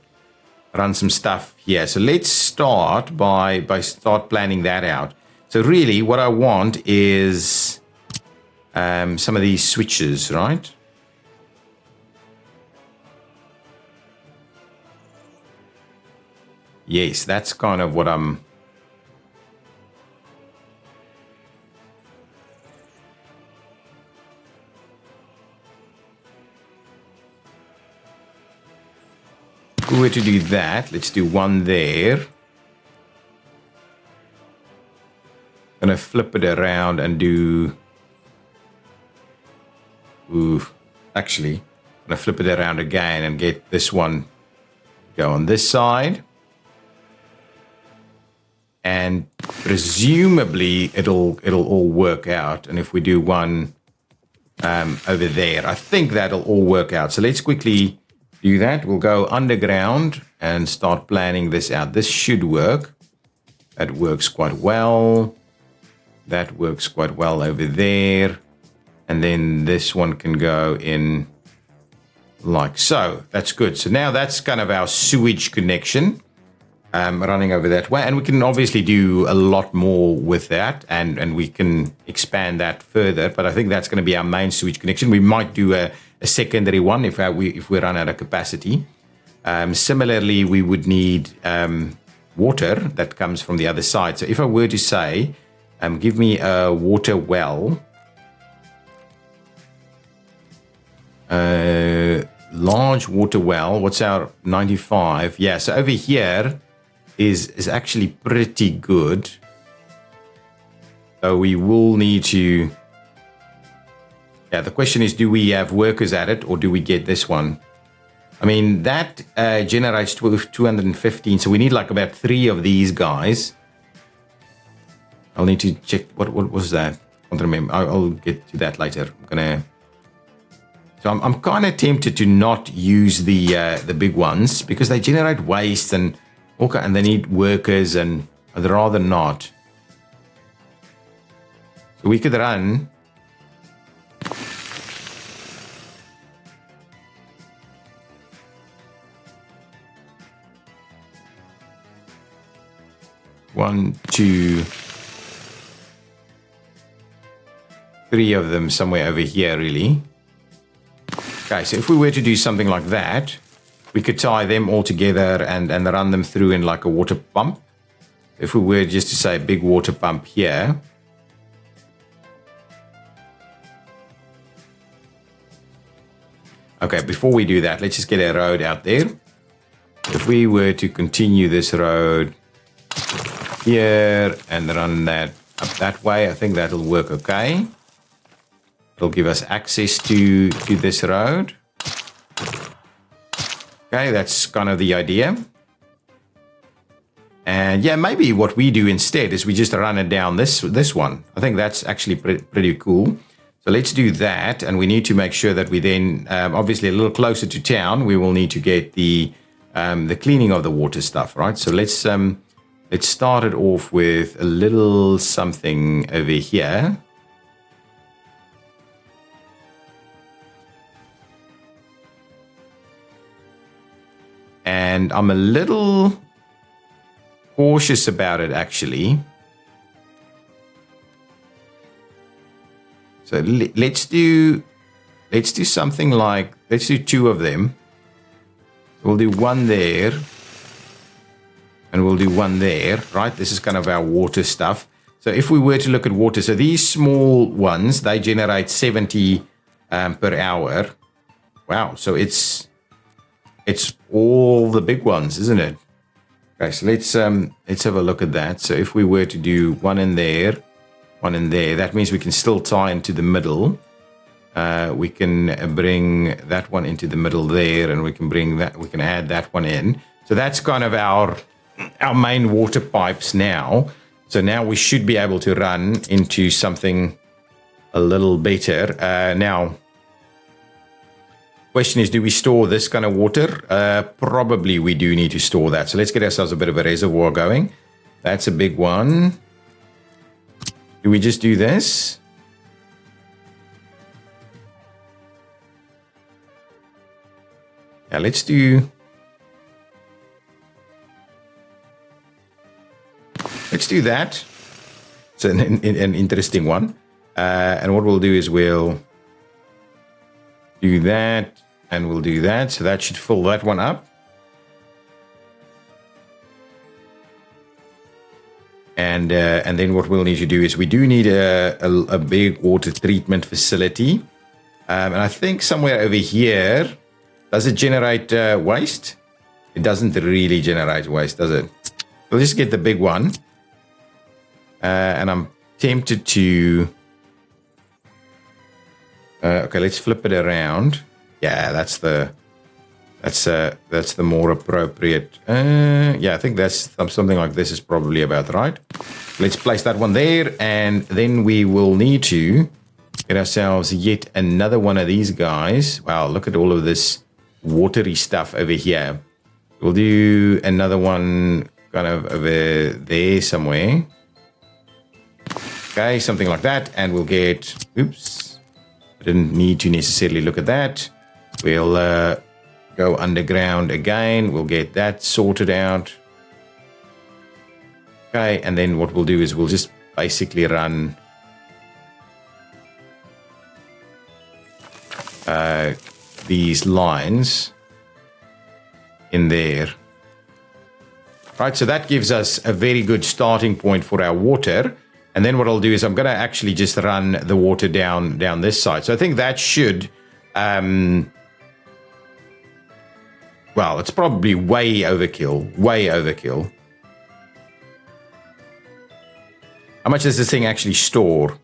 Speaker 1: some stuff here. So let's start by start planning that out. So really, what I want is some of these switches, right? Yes, that's kind of what I'm... If we were to do that, let's do one there. Gonna flip it around and do... Ooh, actually, I'm gonna flip it around again and get this one go on this side. And presumably it'll all work out. And if we do one over there, I think that'll all work out. So let's quickly do that. We'll go underground and start planning this out. This should work. That works quite well. That works quite well over there. And then this one can go in like so. That's good. So now that's kind of our sewage connection. Running over that way, and we can obviously do a lot more with that, and we can expand that further, but I think that's going to be our main sewage connection. We might do a secondary one if we run out of capacity. Similarly, we would need water that comes from the other side. So if I were to say, give me a water well, large water well, what's our 95? Yeah, so over here is actually pretty good. So we will need to... Yeah, the question is, do we have workers at it, or do we get this one? I mean, that generates 215, so we need like about 3 of these guys. I'll need to check, what was that? I don't remember. I'll get to that later. So I'm kind of tempted to not use the big ones, because they generate waste and they need workers, and I'd rather not. So we could run one, 2, 3 of them somewhere over here, really. Okay, so if we were to do something like that, we could tie them all together and run them through in like a water pump. If we were just to say a big water pump here. Okay, before we do that, let's just get a road out there. If we were to continue this road here and run that up that way, I think that'll work okay. It'll give us access to this road. Okay, that's kind of the idea. And yeah, maybe what we do instead is we just run it down this one. I think that's actually pretty cool. So let's do that, and we need to make sure that we then, obviously a little closer to town, we will need to get the cleaning of the water stuff, right? So let's start it off with a little something over here. And I'm a little cautious about it, actually. So let's do let's do something like, let's do 2 of them. We'll do 1 there. And we'll do 1 there, right? This is kind of our water stuff. So if we were to look at water, so these small ones, they generate 70 per hour. Wow, so it's all the big ones, isn't it? Okay, so let's have a look at that. So if we were to do 1 in there, 1 in there, that means we can still tie into the middle. We can bring that one into the middle there, and we can add that one in. So that's kind of our main water pipes now. So now we should be able to run into something a little better. Now, question is, do we store this kind of water? Probably we do need to store that. So let's get ourselves a bit of a reservoir going. That's a big one. Do we just do this? Yeah, let's do that. It's an interesting one. And what we'll do is we'll do that, and we'll do that. So that should fill that one up. And then what we'll need to do is we do need a big water treatment facility. And I think somewhere over here, does it generate waste? It doesn't really generate waste, does it? We'll just get the big one. And I'm tempted to... okay, let's flip it around. Yeah, that's the more appropriate. Yeah, I think that's something like this is probably about right. Let's place that one there, and then we will need to get ourselves yet another one of these guys. Wow, look at all of this watery stuff over here. We'll do another one kind of over there somewhere. Okay, something like that, and we'll get... Oops. I didn't need to necessarily look at that. We'll go underground again. We'll get that sorted out. Okay, and then what we'll do is we'll just basically run these lines in there. Right, so that gives us a very good starting point for our water. And then what I'll do is I'm going to actually just run the water down this side. So I think that should... well, it's probably way overkill. Way overkill. How much does this thing actually store?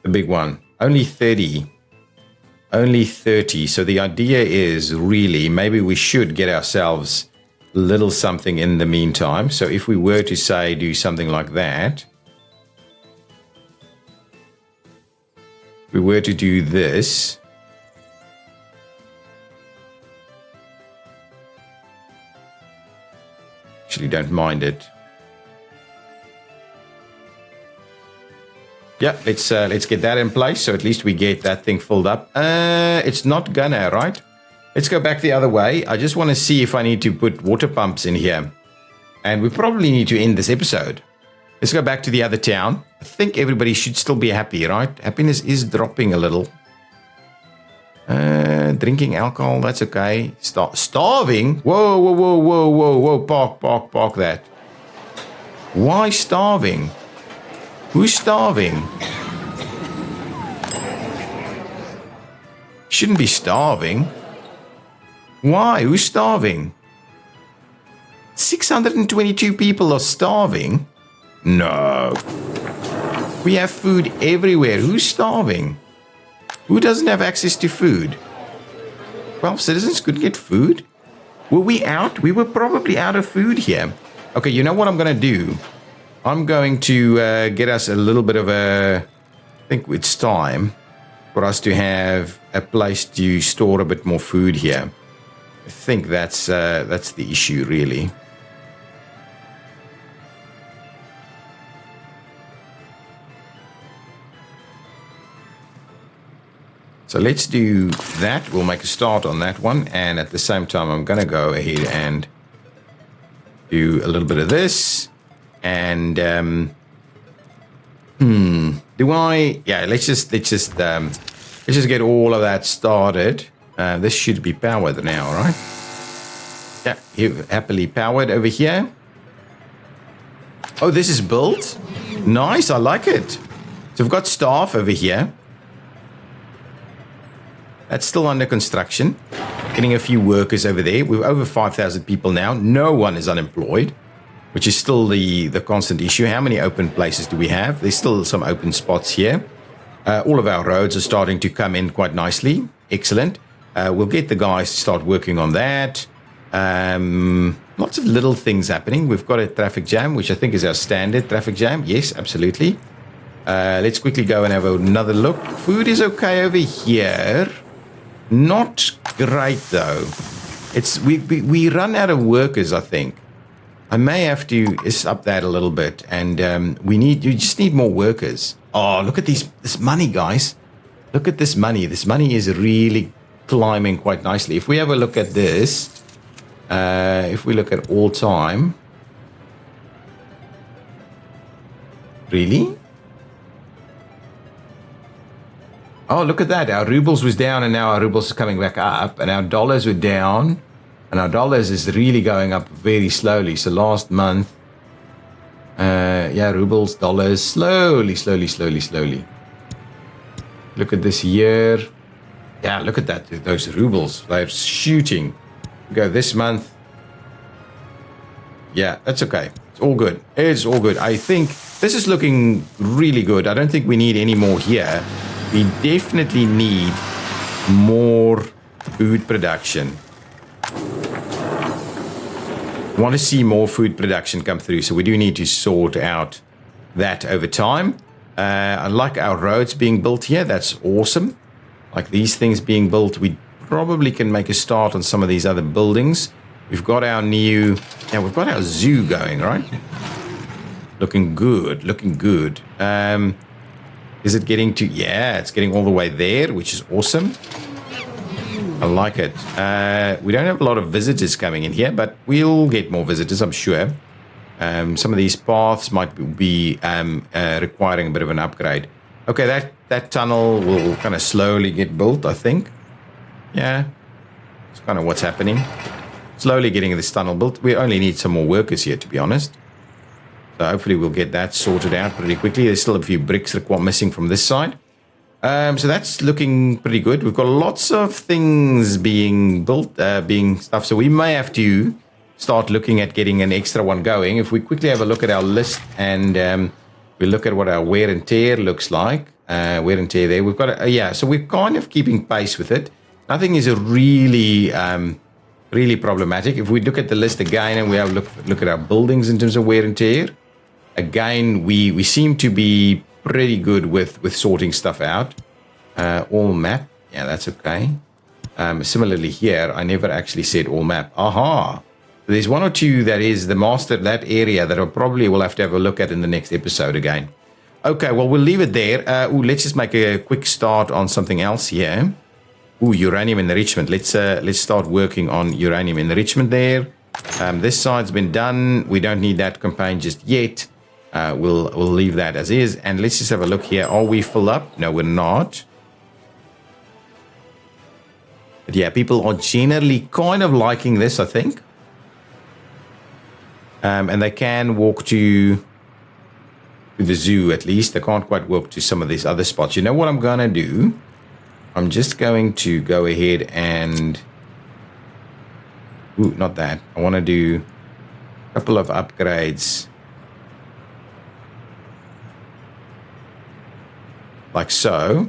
Speaker 1: The big one. Only 30. Only 30. So the idea is really maybe we should get ourselves a little something in the meantime. So if we were to say do something like that... we were to do this, actually don't mind it. Yeah, let's get that in place, so at least we get that thing filled up. It's not gonna, right? Let's go back the other way. I just want to see if I need to put water pumps in here, and we probably need to end this episode. Let's go back to the other town. I think everybody should still be happy, right? Happiness is dropping a little. Drinking alcohol, that's okay. Starving? Whoa, whoa, whoa, whoa, whoa, whoa. Park that. Why starving? Who's starving? Shouldn't be starving. Why? Who's starving? 622 people are starving? No. We have food everywhere. Who's starving? Who doesn't have access to food? 12 citizens could get food? Were we out? We were probably out of food here. Okay, you know what I'm going to do? I'm going to get us a little bit of a... I think it's time for us to have a place to store a bit more food here. I think that's the issue, really. So let's do that. We'll make a start on that one. And at the same time, I'm going to go ahead and do a little bit of this. And, do I... Yeah, let's just Let's just get all of that started. This should be powered now, right? Yeah, happily powered over here. Oh, this is built. Nice, I like it. So we've got staff over here. That's still under construction. Getting a few workers over there. We're over 5,000 people now. No one is unemployed, which is still the constant issue. How many open places do we have? There's still some open spots here. All of our roads are starting to come in quite nicely. Excellent. We'll get the guys to start working on that. Lots of little things happening. We've got a traffic jam, which I think is our standard traffic jam. Yes, absolutely. Let's quickly go and have another look. Food is okay over here. Not great though. We run out of workers, I think. I may have to up that a little bit, and you just need more workers. Oh, look at this money, guys. Look at this money. This money is really climbing quite nicely. If we have a look at this, if we look at all time, really? Oh, look at that. Our rubles was down and now our rubles is coming back up, and our dollars were down and our dollars is really going up very slowly. So last month, rubles, dollars, slowly. Look at this year. Yeah, look at that. Those rubles, they're shooting. Go this month. Yeah, that's okay. It's all good. It's all good. I think this is looking really good. I don't think we need any more here. We definitely need more food production. We want to see more food production come through, so we do need to sort out that over time. I like our roads being built here. That's awesome. Like these things being built, we probably can make a start on some of these other buildings. We've got our we've got our zoo going, right? Looking good, looking good. Is it getting to, yeah, it's getting all the way there, which is awesome. I like it. We don't have a lot of visitors coming in here, but we'll get more visitors, I'm sure. Some of these paths might be requiring a bit of an upgrade. Okay, that tunnel will kind of slowly get built, I think. Yeah, it's kind of what's happening. Slowly getting this tunnel built. We only need some more workers here, to be honest. So hopefully we'll get that sorted out pretty quickly. There's still a few bricks missing from this side. So that's looking pretty good. We've got lots of things being built, stuff. So we may have to start looking at getting an extra one going. If we quickly have a look at our list and we look at what our wear and tear looks like. Wear and tear there. We've got, so we're kind of keeping pace with it. Nothing is really problematic. If we look at the list again and we have look at our buildings in terms of wear and tear, again, we seem to be pretty good with sorting stuff out. All map, yeah, that's okay. Similarly here, I never actually said all map. Aha! There's one or two that is the master, that area that I probably will have to have a look at in the next episode again. Okay, well, we'll leave it there. Let's just make a quick start on something else here. Uranium enrichment. Let's start working on uranium enrichment there. This side's been done. We don't need that campaign just yet. We'll leave that as is. And let's just have a look here. Are we full up? No, we're not. But yeah, people are generally kind of liking this, I think. And they can walk to the zoo at least. They can't quite walk to some of these other spots. You know what I'm going to do? I'm just going to go ahead and... not that. I want to do a couple of upgrades. Like so.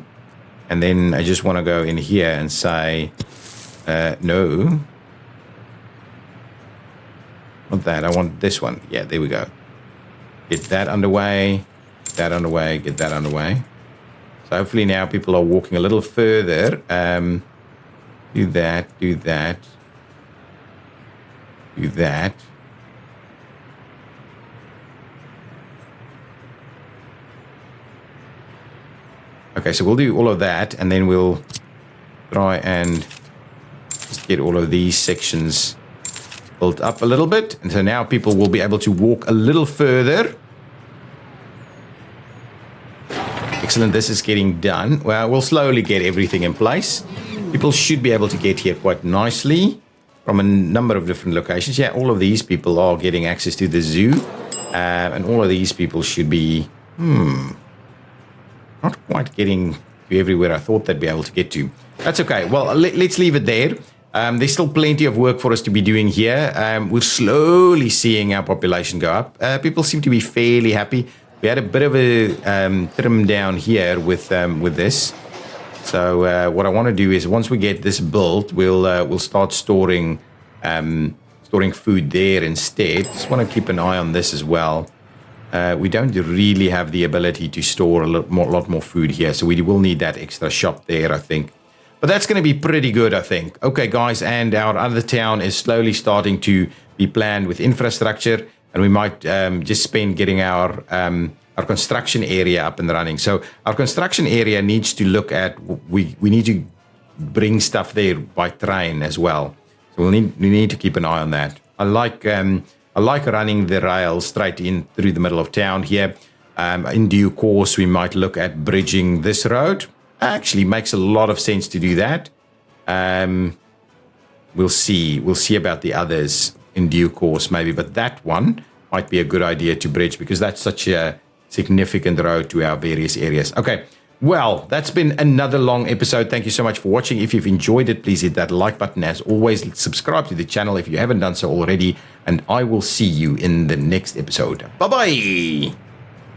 Speaker 1: And then I just want to go in here and say, no. Not that. I want this one. Yeah, there we go. Get that underway. Get that underway. Get that underway. So hopefully now people are walking a little further. Do that. Do that. Do that. Okay, so we'll do all of that, and then we'll try and just get all of these sections built up a little bit. And so now people will be able to walk a little further. Excellent. This is getting done. Well, we'll slowly get everything in place. People should be able to get here quite nicely from a number of different locations. Yeah, all of these people are getting access to the zoo. And all of these people should be, not quite getting to everywhere I thought they'd be able to get to. That's okay. Well, let's leave it there. There's still plenty of work for us to be doing here. We're slowly seeing our population go up. People seem to be fairly happy. We had a bit of a trim down here with this. So what I want to do is once we get this built, we'll start storing food there instead. Just want to keep an eye on this as well. We don't really have the ability to store a lot more food here, so we will need that extra shop there, I think. But that's going to be pretty good, I think. Okay, guys, and our other town is slowly starting to be planned with infrastructure, and we might just spend getting our construction area up and running. So our construction area needs to look at, we need to bring stuff there by train as well. So we need to keep an eye on that. I like running the rail straight in through the middle of town here. In due course, we might look at bridging this road. Actually, makes a lot of sense to do that. We'll see about the others in due course, maybe. But that one might be a good idea to bridge because that's such a significant road to our various areas. Okay. Well, that's been another long episode. Thank you so much for watching. If you've enjoyed it, please hit that like button. As always, subscribe to the channel if you haven't done so already. And I will see you in the next episode. Bye-bye.